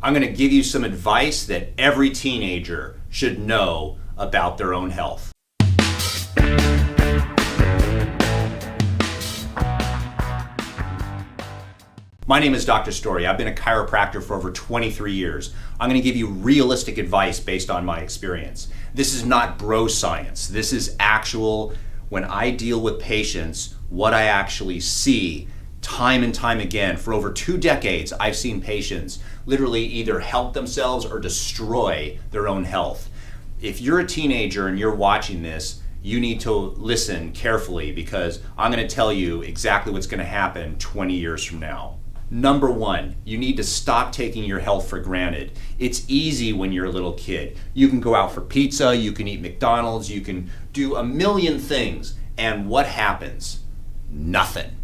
I'm going to give you some advice that every teenager should know about their own health. My name is Dr. Story. I've been a chiropractor for over 23 years. I'm going to give you realistic advice based on my experience. This is not bro science. This is actual, when I deal with patients, what I actually see time and time again. For over 2 decades, I've seen patients literally either help themselves or destroy their own health. If you're a teenager and you're watching this, you need to listen carefully because I'm going to tell you exactly what's going to happen 20 years from now. Number 1, you need to stop taking your health for granted. It's easy when you're a little kid. You can go out for pizza, you can eat McDonald's, you can do a million things, and what happens? Nothing.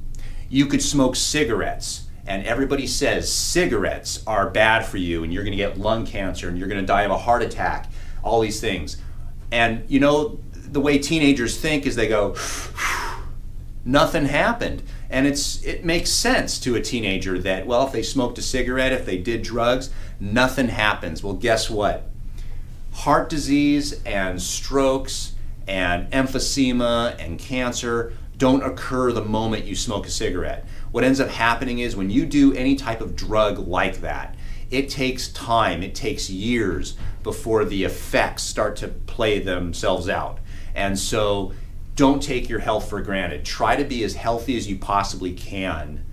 You could smoke cigarettes, and everybody says cigarettes are bad for you, and you're going to get lung cancer, and you're going to die of a heart attack, all these things. And you know, the way teenagers think is they go, nothing happened. And it makes sense to a teenager that, well, if they smoked a cigarette, if they did drugs, nothing happens. Well, guess what? Heart disease and strokes and emphysema and cancer don't occur the moment you smoke a cigarette. What ends up happening is when you do any type of drug like that, it takes time, it takes years before the effects start to play themselves out. And so don't take your health for granted. Try to be as healthy as you possibly can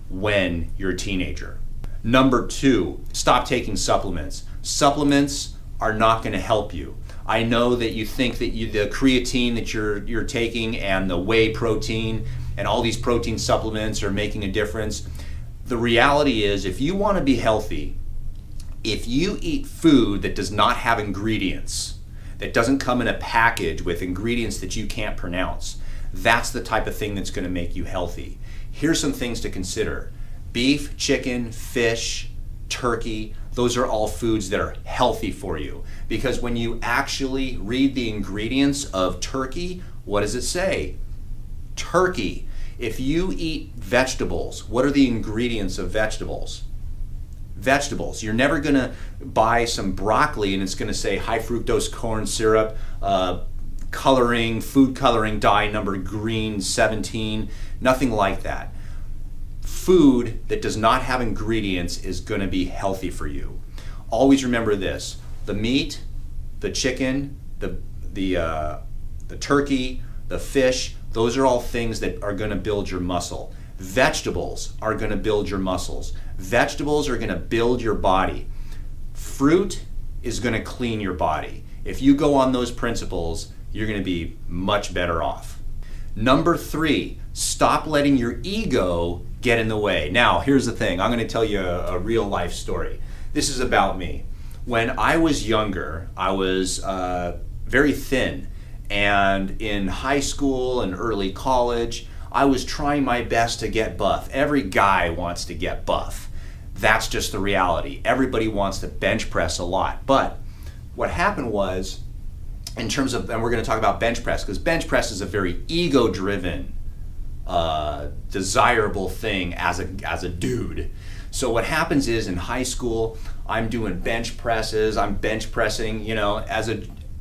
when you're a teenager. Number 2, stop taking supplements. Supplements are not going to help you. I know that you think that the creatine that you're taking and the whey protein and all these protein supplements are making a difference. The reality is, if you want to be healthy, if you eat food that does not have ingredients, that doesn't come in a package with ingredients that you can't pronounce, that's the type of thing that's going to make you healthy. Here's some things to consider. Beef, chicken, fish, turkey, those are all foods that are healthy for you. Because when you actually read the ingredients of turkey, what does it say? Turkey. If you eat vegetables, what are the ingredients of vegetables? Vegetables. You're never going to buy some broccoli and it's going to say high fructose corn syrup, coloring, food coloring dye number green 17, nothing like that. Food that does not have ingredients is going to be healthy for you. Always remember this: the meat, the chicken, the turkey, the fish, those are all things that are going to build your muscle. Vegetables are going to build your muscles. Vegetables are going to build your body. Fruit is going to clean your body. If you go on those principles, you're going to be much better off. Number 3, stop letting your ego get in the way. Now, here's the thing. I'm going to tell you a real life story. This is about me. When I was younger, I was very thin. And in high school and early college, I was trying my best to get buff. Every guy wants to get buff. That's just the reality. Everybody wants to bench press a lot. But what happened was, in terms of, and we're going to talk about bench press, because bench press is a very ego-driven, desirable thing as a dude. So what happens is, in high school, I'm doing bench presses, I'm bench pressing, you know,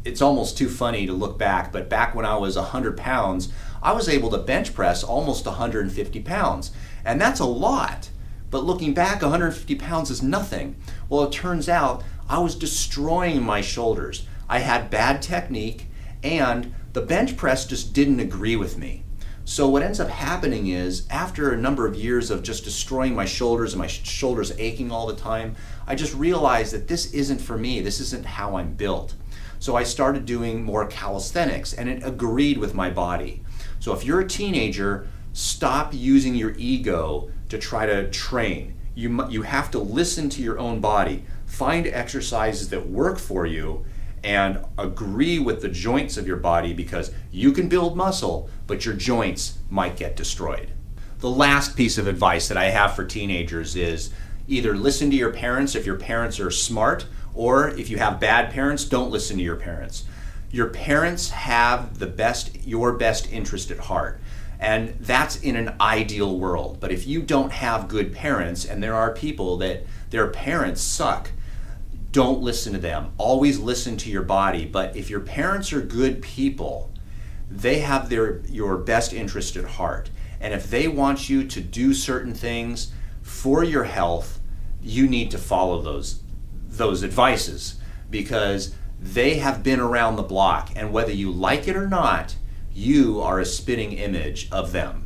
it's almost too funny to look back, but back when I was 100 pounds, I was able to bench press almost 150 pounds. And that's a lot. But looking back, 150 pounds is nothing. Well, it turns out I was destroying my shoulders. I had bad technique, and the bench press just didn't agree with me. So what ends up happening is, after a number of years of just destroying my shoulders and my shoulders aching all the time, I just realized that this isn't for me. This isn't how I'm built. So I started doing more calisthenics, and it agreed with my body. So if you're a teenager, stop using your ego to try to train. You have to listen to your own body. Find exercises that work for you and agree with the joints of your body, because you can build muscle, but your joints might get destroyed. The last piece of advice that I have for teenagers is either listen to your parents if your parents are smart, or if you have bad parents, don't listen to your parents. Your parents have your best interest at heart. And that's in an ideal world. But if you don't have good parents, and there are people that their parents suck, don't listen to them. Always listen to your body. But if your parents are good people, they have your best interest at heart. And if they want you to do certain things for your health, you need to follow those advices, because they have been around the block, and whether you like it or not, you are a spitting image of them.